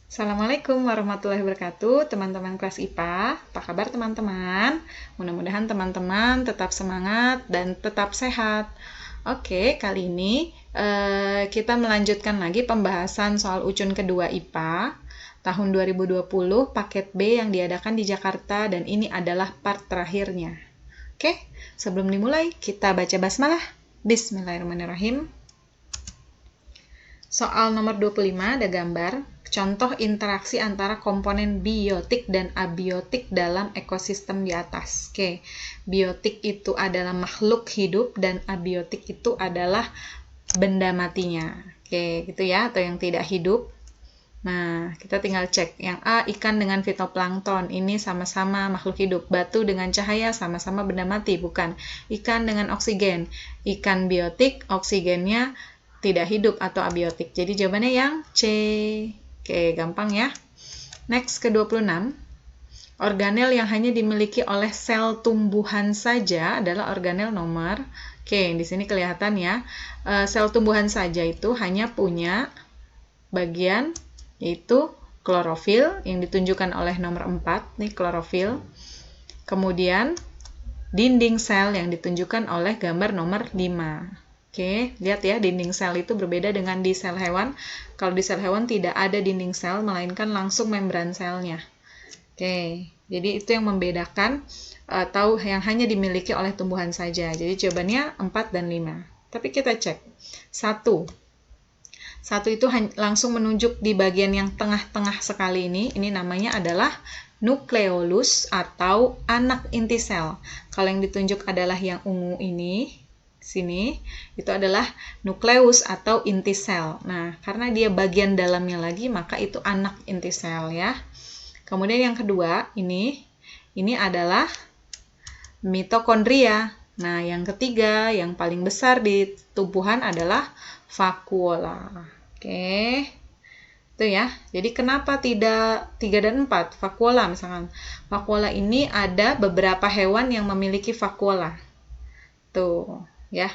Assalamualaikum warahmatullahi wabarakatuh, teman-teman kelas IPA. Apa kabar teman-teman? Mudah-mudahan teman-teman tetap semangat dan tetap sehat. Oke, kali ini kita melanjutkan lagi pembahasan soal ujian kedua IPA tahun 2020 paket B yang diadakan di Jakarta, dan ini adalah part terakhirnya. Oke, sebelum dimulai kita baca basmalah. Bismillahirrahmanirrahim. Soal nomor 25 ada gambar contoh interaksi antara komponen biotik dan abiotik dalam ekosistem di atas. Oke, biotik itu adalah makhluk hidup dan abiotik itu adalah benda matinya. Oke, gitu ya, atau yang tidak hidup. Nah, kita tinggal cek. Yang A, ikan dengan fitoplankton. Ini sama-sama makhluk hidup. Batu dengan cahaya sama-sama benda mati, bukan. Ikan dengan oksigen. Ikan biotik, oksigennya tidak hidup atau abiotik. Jadi jawabannya yang C. Oke, gampang ya. Next, ke-26. Organel yang hanya dimiliki oleh sel tumbuhan saja adalah organel nomor. Oke, di sini kelihatan ya. Sel tumbuhan saja itu hanya punya bagian yaitu klorofil yang ditunjukkan oleh nomor 4. Nih klorofil. Kemudian dinding sel yang ditunjukkan oleh gambar nomor 5. Oke, lihat ya, dinding sel itu berbeda dengan di sel hewan. Kalau di sel hewan tidak ada dinding sel, melainkan langsung membran selnya. Oke, jadi itu yang membedakan atau yang hanya dimiliki oleh tumbuhan saja. Jadi jawabannya 4 dan 5. Tapi kita cek. 1 itu langsung menunjuk di bagian yang tengah-tengah sekali ini. Ini namanya adalah nukleolus atau anak inti sel. Kalau yang ditunjuk adalah yang ungu ini, sini, itu adalah nukleus atau inti sel. Nah, karena dia bagian dalamnya lagi, maka itu anak inti sel ya. Kemudian yang kedua, ini adalah mitokondria. Nah, yang ketiga, yang paling besar di tumbuhan adalah vakuola. Oke. Itu ya. Jadi kenapa tidak 3 dan 4? Vakuola misalkan. Vakuola ini ada beberapa hewan yang memiliki vakuola. Tuh. Ya,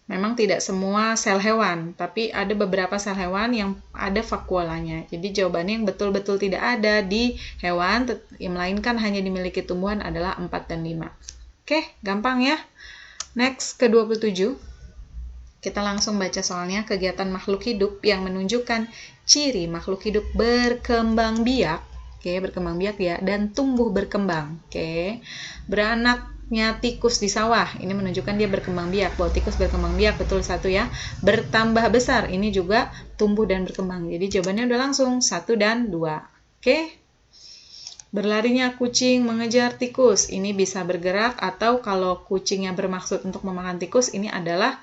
memang tidak semua sel hewan, tapi ada beberapa sel hewan yang ada vakuolanya. Jadi jawabannya yang betul-betul tidak ada di hewan, melainkan hanya dimiliki tumbuhan adalah 4 dan 5. Oke, gampang ya. Next, ke-27. Kita langsung baca soalnya. Kegiatan makhluk hidup yang menunjukkan ciri makhluk hidup berkembang biak. Oke, berkembang biak ya, dan tumbuh berkembang. Oke, beranak tikus di sawah, ini menunjukkan dia berkembang biak. Bahwa tikus berkembang biak, betul 1 ya. Bertambah besar, ini juga tumbuh dan berkembang. Jadi jawabannya udah langsung 1 dan 2. Oke. Berlarinya kucing mengejar tikus, ini bisa bergerak, atau kalau kucingnya bermaksud untuk memakan tikus, ini adalah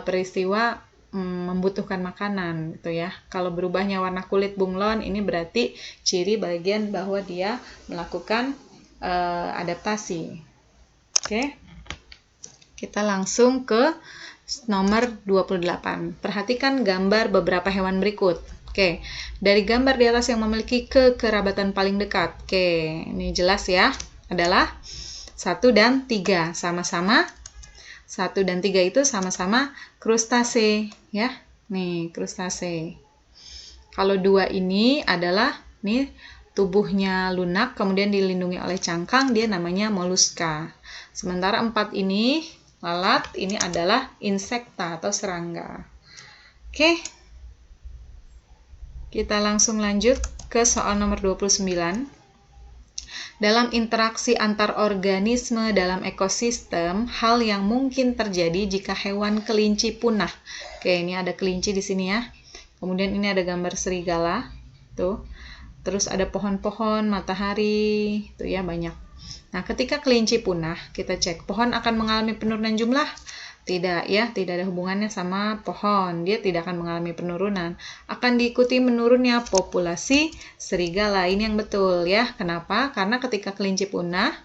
peristiwa membutuhkan makanan gitu ya. Kalau berubahnya warna kulit bunglon, ini berarti ciri bagian bahwa dia melakukan adaptasi. Oke, kita langsung ke nomor 28. Perhatikan gambar beberapa hewan berikut. Oke, dari gambar di atas yang memiliki kekerabatan paling dekat. Oke, ini jelas ya, adalah 1 dan 3. Sama-sama 1 dan 3 itu sama-sama krustase ya. Nih, krustase. Kalau 2 ini adalah nih tubuhnya lunak, kemudian dilindungi oleh cangkang, dia namanya moluska. Sementara 4 ini, lalat, ini adalah insekta atau serangga. Oke, kita langsung lanjut ke soal nomor 29. Dalam interaksi antar organisme dalam ekosistem, hal yang mungkin terjadi jika hewan kelinci punah. Oke, ini ada kelinci di sini ya. Kemudian ini ada gambar serigala, tuh. Terus ada pohon-pohon, matahari, tuh ya, banyak. Nah, ketika kelinci punah, kita cek, pohon akan mengalami penurunan jumlah? Tidak ya, tidak ada hubungannya sama pohon. Dia tidak akan mengalami penurunan. Akan diikuti menurunnya populasi serigala. Ini yang betul ya. Kenapa? Karena ketika kelinci punah,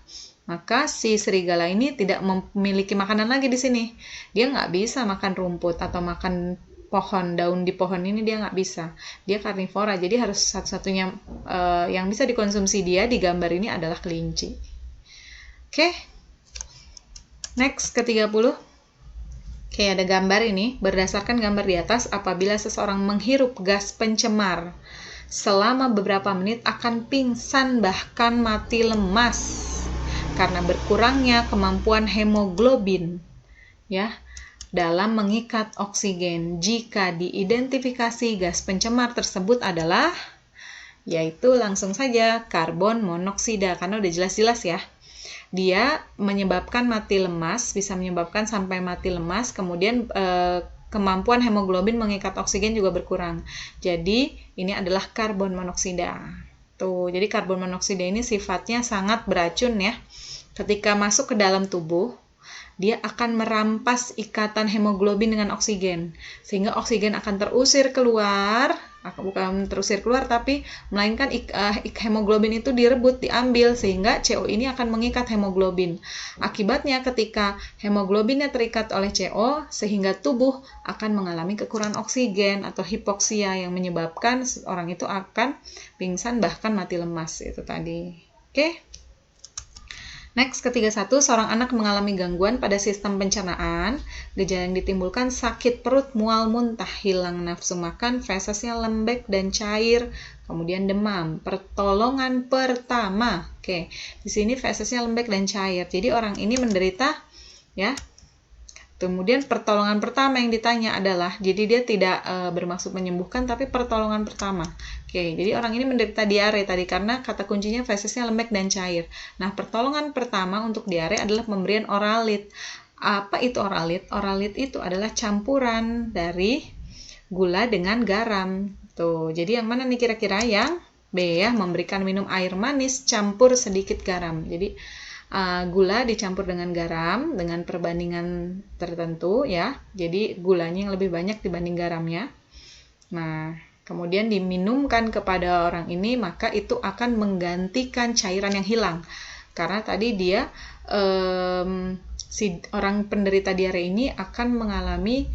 maka si serigala ini tidak memiliki makanan lagi di sini. Dia nggak bisa makan rumput atau makan pohon, daun di pohon ini dia nggak bisa. Dia karnivora, jadi harus satu-satunya yang bisa dikonsumsi dia di gambar ini adalah kelinci. Oke, next ke-30. Oke, ada gambar ini. Berdasarkan gambar di atas, apabila seseorang menghirup gas pencemar selama beberapa menit akan pingsan bahkan mati lemas karena berkurangnya kemampuan hemoglobin ya dalam mengikat oksigen. Jika diidentifikasi gas pencemar tersebut adalah, yaitu langsung saja karbon monoksida, karena udah jelas-jelas ya. Dia menyebabkan mati lemas, bisa menyebabkan sampai mati lemas, kemudian kemampuan hemoglobin mengikat oksigen juga berkurang. Jadi ini adalah karbon monoksida. Tuh, jadi karbon monoksida ini sifatnya sangat beracun ya. Ketika masuk ke dalam tubuh, dia akan merampas ikatan hemoglobin dengan oksigen, sehingga oksigen akan terusir keluar, bukan terusir keluar, tapi melainkan hemoglobin itu direbut, diambil, sehingga CO ini akan mengikat hemoglobin. Akibatnya ketika hemoglobinnya terikat oleh CO, sehingga tubuh akan mengalami kekurangan oksigen atau hipoksia yang menyebabkan orang itu akan pingsan bahkan mati lemas itu tadi. Oke? Next, ketiga satu, seorang anak mengalami gangguan pada sistem pencernaan. Gejala yang ditimbulkan sakit perut, mual, muntah, hilang nafsu makan, fesesnya lembek dan cair, kemudian demam. Pertolongan pertama. Oke, di sini fesesnya lembek dan cair. Jadi orang ini menderita ya. Kemudian pertolongan pertama yang ditanya adalah, jadi dia tidak bermaksud menyembuhkan, tapi pertolongan pertama. Oke, jadi orang ini menderita diare tadi karena kata kuncinya fesesnya lembek dan cair. Nah, pertolongan pertama untuk diare adalah pemberian oralit. Apa itu oralit? Oralit itu adalah campuran dari gula dengan garam. Tuh, jadi yang mana nih kira-kira? Yang B ya, memberikan minum air manis campur sedikit garam. Jadi gula dicampur dengan garam dengan perbandingan tertentu ya. Jadi gulanya yang lebih banyak dibanding garamnya. Nah, kemudian diminumkan kepada orang ini, maka itu akan menggantikan cairan yang hilang. Karena tadi dia si orang penderita diare ini akan mengalami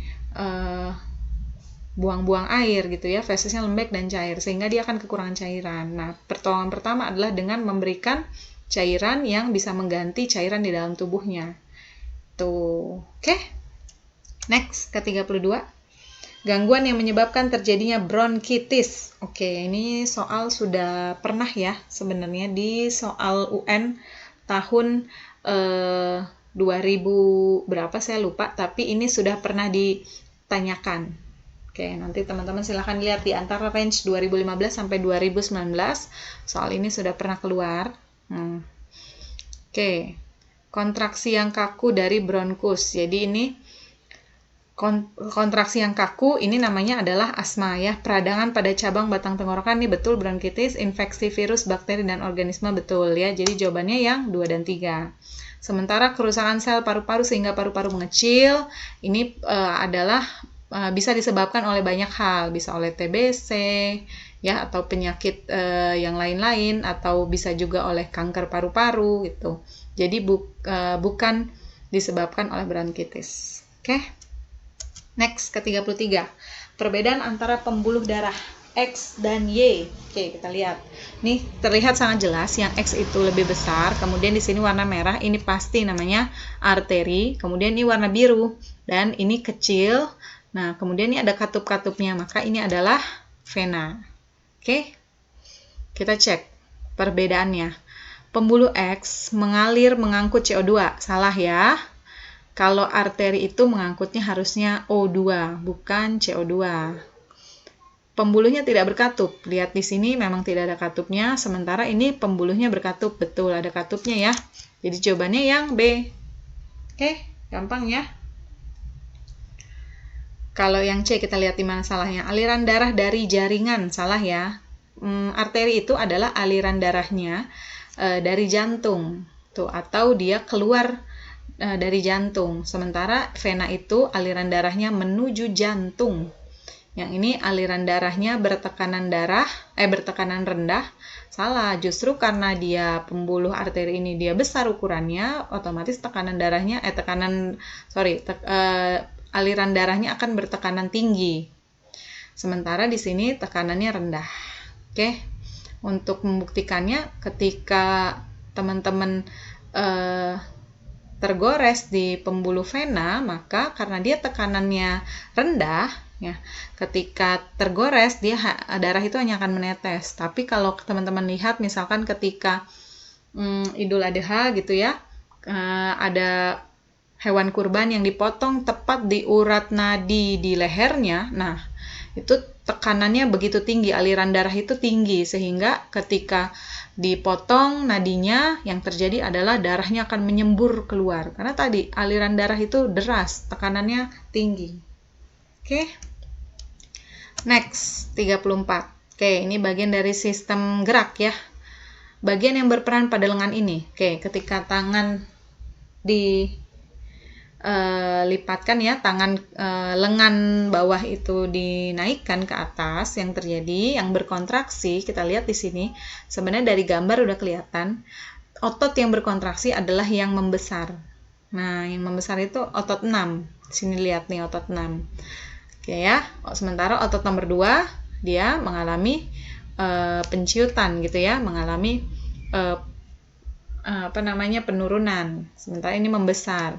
buang-buang air gitu ya, fesesnya lembek dan cair, sehingga dia akan kekurangan cairan. Nah, pertolongan pertama adalah dengan memberikan cairan yang bisa mengganti cairan di dalam tubuhnya. Tuh, oke. Next, ke-32. Gangguan yang menyebabkan terjadinya bronkitis. Oke, ini soal sudah pernah ya sebenarnya di soal UN tahun 2000 berapa saya lupa, tapi ini sudah pernah ditanyakan. Oke, nanti teman-teman silahkan lihat di antara range 2015 sampai 2019. Soal ini sudah pernah keluar. Oke, kontraksi yang kaku dari bronkus. Jadi ini kontraksi yang kaku ini namanya adalah asma ya. Peradangan pada cabang batang tenggorokan, ini betul bronkitis, infeksi virus, bakteri, dan organisme betul ya. Jadi jawabannya yang 2 dan 3. Sementara kerusakan sel paru-paru sehingga paru-paru mengecil, ini adalah bisa disebabkan oleh banyak hal, bisa oleh TBC ya, atau penyakit yang lain-lain, atau bisa juga oleh kanker paru-paru gitu. Jadi bukan disebabkan oleh bronkitis. Oke. Next, ke-33. Perbedaan antara pembuluh darah X dan Y. Oke, kita lihat. Nih terlihat sangat jelas, yang X itu lebih besar, kemudian di sini warna merah, ini pasti namanya arteri, kemudian ini warna biru dan ini kecil. Nah, kemudian ini ada katup-katupnya, maka ini adalah vena. Oke, kita cek perbedaannya. Pembuluh X mengalir mengangkut CO2, salah ya. Kalau arteri itu mengangkutnya harusnya O2, bukan CO2. Pembuluhnya tidak berkatup, lihat di sini memang tidak ada katupnya, sementara ini pembuluhnya berkatup, betul ada katupnya ya. Jadi jawabannya yang B. Oke, gampang ya. Kalau yang C kita lihat di mana salahnya. Aliran darah dari jaringan, salah ya. Arteri itu adalah aliran darahnya dari jantung, tuh, atau dia keluar dari jantung. Sementara vena itu aliran darahnya menuju jantung. Yang ini aliran darahnya bertekanan rendah. Salah, justru karena dia pembuluh arteri ini dia besar ukurannya, otomatis aliran darahnya akan bertekanan tinggi. Sementara di sini tekanannya rendah. Oke. Untuk membuktikannya, ketika teman-teman tergores di pembuluh vena, maka karena dia tekanannya rendah, Ya, ketika tergores darah itu hanya akan menetes. Tapi kalau teman-teman lihat misalkan ketika Idul Adha gitu ya, ada hewan kurban yang dipotong tepat di urat nadi di lehernya. Nah, itu tekanannya begitu tinggi, aliran darah itu tinggi sehingga ketika dipotong nadinya yang terjadi adalah darahnya akan menyembur keluar karena tadi aliran darah itu deras, tekanannya tinggi. Oke. Next, 34. Oke, ini bagian dari sistem gerak ya. Bagian yang berperan pada lengan ini. Oke, ketika tangan dilipatkan ya, tangan lengan bawah itu dinaikkan ke atas, yang terjadi, yang berkontraksi, kita lihat di sini. Sebenarnya dari gambar udah kelihatan, otot yang berkontraksi adalah yang membesar. Nah, yang membesar itu otot 6. Sini lihat nih otot 6. Oke ya, sementara otot nomor 2 dia mengalami penciutan gitu ya, mengalami penurunan. Sementara ini membesar.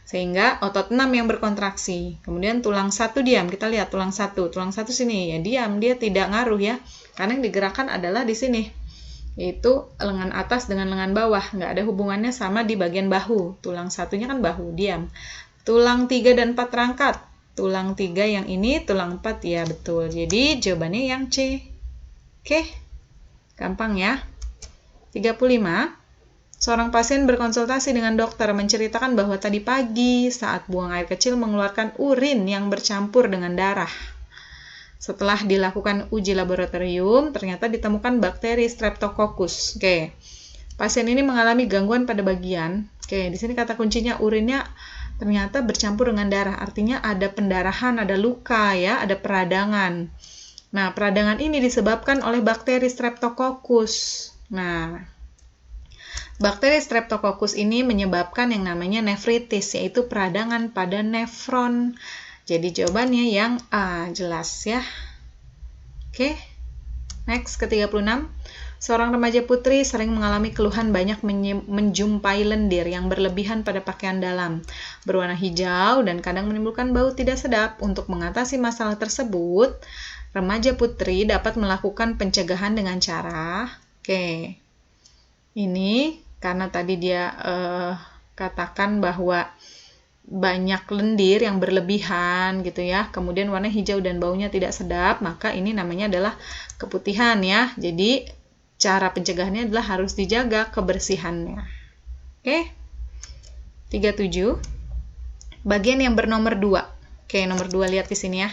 Sehingga otot 6 yang berkontraksi. Kemudian tulang 1 diam. Kita lihat tulang 1. Tulang 1 sini ya diam, dia tidak ngaruh ya. Karena yang digerakkan adalah di sini. Yaitu lengan atas dengan lengan bawah, nggak ada hubungannya sama di bagian bahu. Tulang 1-nya kan bahu, diam. Tulang 3 dan 4 terangkat. Tulang 3 yang ini, tulang 4 ya betul. Jadi jawabannya yang C. Oke, gampang ya. 35. Seorang pasien berkonsultasi dengan dokter menceritakan bahwa tadi pagi saat buang air kecil mengeluarkan urin yang bercampur dengan darah. Setelah dilakukan uji laboratorium, ternyata ditemukan bakteri Streptococcus. Oke. Pasien ini mengalami gangguan pada bagian. Oke, di sini kata kuncinya urinnya ternyata bercampur dengan darah, artinya ada pendarahan, ada luka ya, ada peradangan. Nah, peradangan ini disebabkan oleh bakteri Streptococcus. Nah, bakteri Streptococcus ini menyebabkan yang namanya nefritis, yaitu peradangan pada nefron. Jadi jawabannya yang A, jelas ya. Oke, next ke 36. Seorang remaja putri sering mengalami keluhan banyak menjumpai lendir yang berlebihan pada pakaian dalam, berwarna hijau dan kadang menimbulkan bau tidak sedap. Untuk mengatasi masalah tersebut, remaja putri dapat melakukan pencegahan dengan cara, ini karena tadi dia katakan bahwa banyak lendir yang berlebihan gitu ya, kemudian warna hijau dan baunya tidak sedap, maka ini namanya adalah keputihan ya. Jadi cara pencegahannya adalah harus dijaga kebersihannya. Oke. 37. Bagian yang bernomor 2. Oke, nomor 2 lihat di sini ya.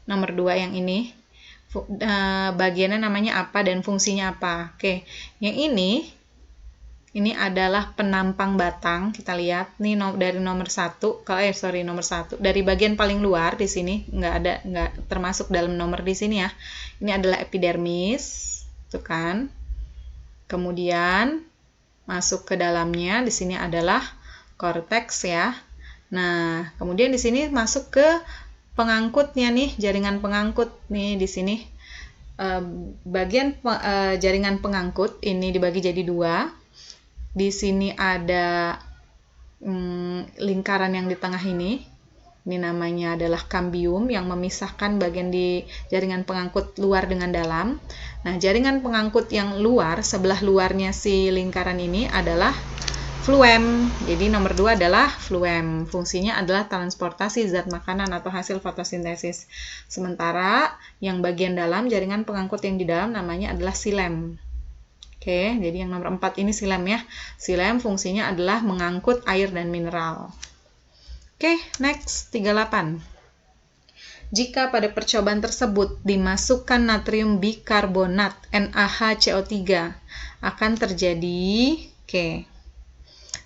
Nomor 2 yang ini. Bagiannya namanya apa dan fungsinya apa. Oke. Yang ini adalah penampang batang. Kita lihat nih dari nomor 1. Nomor 1. Dari bagian paling luar di sini nggak termasuk dalam nomor di sini ya. Ini adalah epidermis. Itu kan. Kemudian masuk ke dalamnya di sini adalah korteks ya. Nah, kemudian di sini masuk ke pengangkutnya nih, jaringan pengangkut nih di sini. Bagian jaringan pengangkut ini dibagi jadi 2. Di sini ada lingkaran yang di tengah ini. Ini namanya adalah kambium yang memisahkan bagian di jaringan pengangkut luar dengan dalam. Nah, jaringan pengangkut yang luar, sebelah luarnya si lingkaran ini adalah fluem. Jadi nomor 2 adalah fluem. Fungsinya adalah transportasi zat makanan atau hasil fotosintesis. Sementara yang bagian dalam, jaringan pengangkut yang di dalam namanya adalah silem. Oke, jadi yang nomor 4 ini silem ya. Silem fungsinya adalah mengangkut air dan mineral. Oke, next, 38. Jika pada percobaan tersebut dimasukkan natrium bikarbonat NaHCO3 akan terjadi,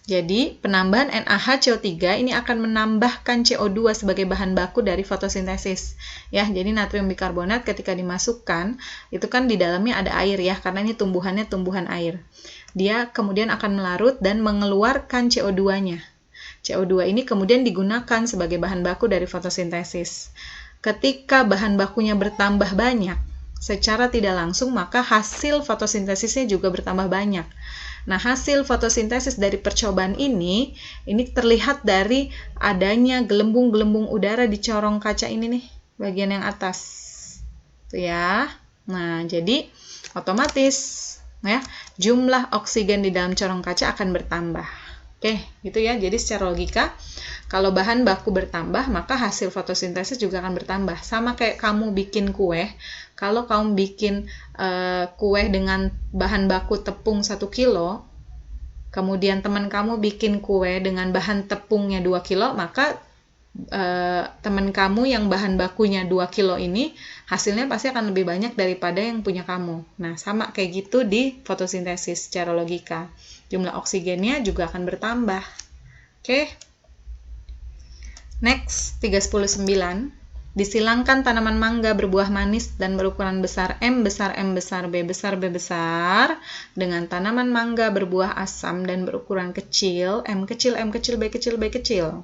jadi penambahan NaHCO3 ini akan menambahkan CO2 sebagai bahan baku dari fotosintesis. Ya, jadi natrium bikarbonat ketika dimasukkan, itu kan di dalamnya ada air ya, karena ini tumbuhannya tumbuhan air. Dia kemudian akan melarut dan mengeluarkan CO2-nya. CO2 ini kemudian digunakan sebagai bahan baku dari fotosintesis. Ketika bahan bakunya bertambah banyak, secara tidak langsung maka hasil fotosintesisnya juga bertambah banyak. Nah, hasil fotosintesis dari percobaan ini terlihat dari adanya gelembung-gelembung udara di corong kaca ini nih. bagian yang atas. Tuh ya. Nah, jadi otomatis ya, jumlah oksigen di dalam corong kaca akan bertambah. Oke, gitu ya. Jadi secara logika, kalau bahan baku bertambah, maka hasil fotosintesis juga akan bertambah. Sama kayak kamu bikin kue. Kalau kamu bikin kue dengan bahan baku tepung 1 kilo, kemudian teman kamu bikin kue dengan bahan tepungnya 2 kilo, maka teman kamu yang bahan bakunya 2 kilo ini hasilnya pasti akan lebih banyak daripada yang punya kamu. Nah, sama kayak gitu di fotosintesis secara logika. Jumlah oksigennya juga akan bertambah. Oke. Next, 319. Disilangkan tanaman mangga berbuah manis dan berukuran besar M besar M besar B besar B besar dengan tanaman mangga berbuah asam dan berukuran kecil M kecil M kecil B kecil B kecil.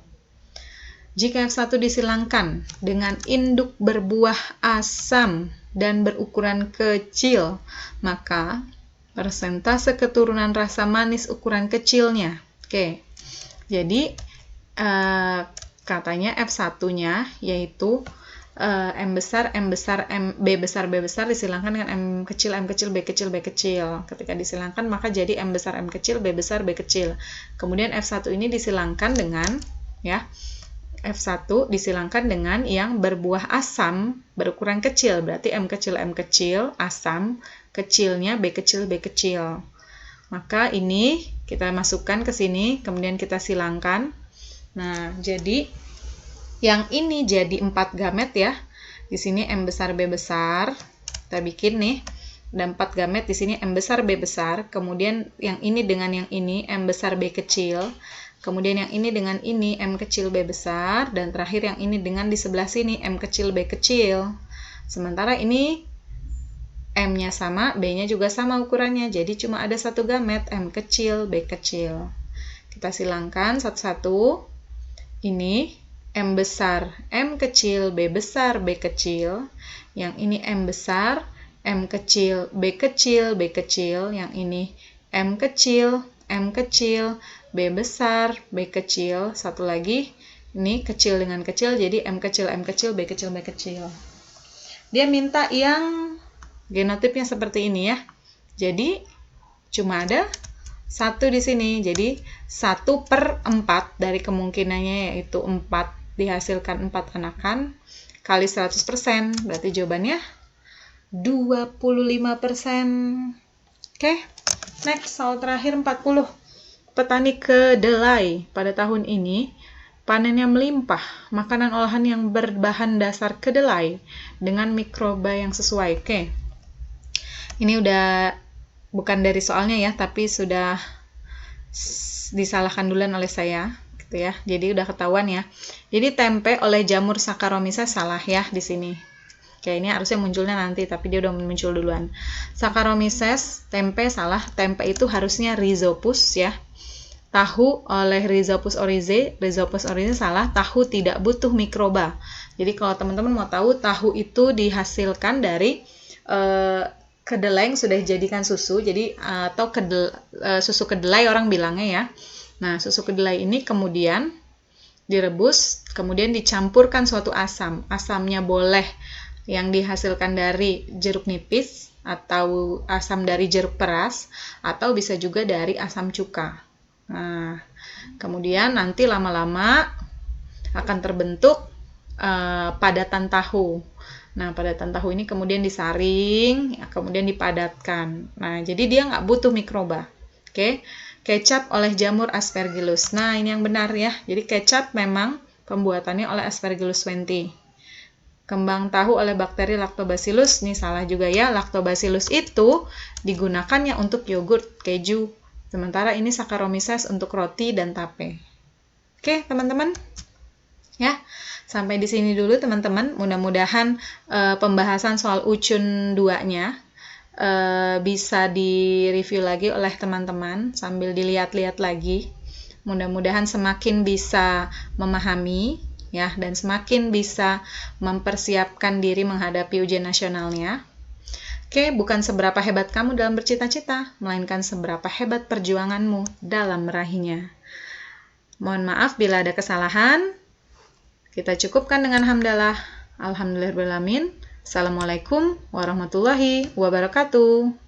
Jika F1 disilangkan dengan induk berbuah asam dan berukuran kecil, maka persentase keturunan rasa manis ukuran kecilnya. Oke, jadi katanya F1-nya yaitu M besar B besar disilangkan dengan M kecil B kecil B kecil. Ketika disilangkan maka jadi M besar B besar B kecil. Kemudian F1 ini disilangkan dengan ya, F1 disilangkan dengan yang berbuah asam berukuran kecil, berarti M kecil, asam, kecilnya B kecil. Maka ini kita masukkan ke sini, kemudian kita silangkan. Nah, jadi yang ini jadi 4 gamet ya. Di sini M besar B besar. Kita bikin nih, ada 4 gamet di sini M besar B besar, kemudian yang ini dengan yang ini M besar B kecil. Kemudian yang ini dengan ini M kecil B besar, dan terakhir yang ini dengan di sebelah sini M kecil B kecil. Sementara ini M-nya sama, B-nya juga sama ukurannya, jadi cuma ada 1 gamet M kecil B kecil. Kita silangkan satu-satu. Ini M besar M kecil B besar B kecil. Yang ini M besar M kecil B kecil B kecil. Yang ini M kecil B besar B kecil. Satu lagi, ini kecil dengan kecil, jadi M kecil B kecil B kecil. Dia minta yang genotipnya seperti ini ya. Jadi cuma ada 1 di sini. Jadi 1/4 dari kemungkinannya, yaitu 4 dihasilkan 4 anakan kali 100%. Berarti jawabannya 25%. Oke. Next, soal terakhir 40. Petani kedelai pada tahun ini panennya melimpah makanan olahan yang berbahan dasar kedelai dengan mikroba yang sesuai. Oke. Ini udah bukan dari soalnya ya, tapi sudah disalahkan duluan oleh saya, gitu ya. Jadi udah ketahuan ya. Jadi tempe oleh jamur Saccharomyces salah ya di sini. Oke, ini harusnya munculnya nanti, tapi dia udah muncul duluan. Saccharomyces, tempe salah. Tempe itu harusnya Rhizopus ya. Tahu oleh Rhizopus oryzae salah. Tahu tidak butuh mikroba. Jadi kalau teman-teman mau tahu itu dihasilkan dari kedelai yang sudah dijadikan susu, jadi atau susu kedelai orang bilangnya ya. Nah, susu kedelai ini kemudian direbus, kemudian dicampurkan suatu asam. Asamnya boleh yang dihasilkan dari jeruk nipis, atau asam dari jeruk peras, atau bisa juga dari asam cuka. Nah, kemudian nanti lama-lama akan terbentuk padatan tahu. Nah, padatan tahu ini kemudian disaring, kemudian dipadatkan. Nah, jadi dia nggak butuh mikroba. Oke, kecap oleh jamur Aspergillus. Nah, ini yang benar ya. Jadi kecap memang pembuatannya oleh Aspergillus swentii. Kembang tahu oleh bakteri Lactobacillus. Ini salah juga ya. Lactobacillus itu digunakannya untuk yogurt, keju. Sementara ini Saccharomyces untuk roti dan tape. Oke, teman-teman. Ya, sampai di sini dulu teman-teman. Mudah-mudahan pembahasan soal UCUN 2-nya bisa direview lagi oleh teman-teman sambil dilihat-lihat lagi. Mudah-mudahan semakin bisa memahami ya, dan semakin bisa mempersiapkan diri menghadapi ujian nasionalnya. Oke, bukan seberapa hebat kamu dalam bercita-cita, melainkan seberapa hebat perjuanganmu dalam meraihnya. Mohon maaf bila ada kesalahan. Kita cukupkan dengan hamdalah. Alhamdulillahirrahmanirrahim. Assalamualaikum warahmatullahi wabarakatuh.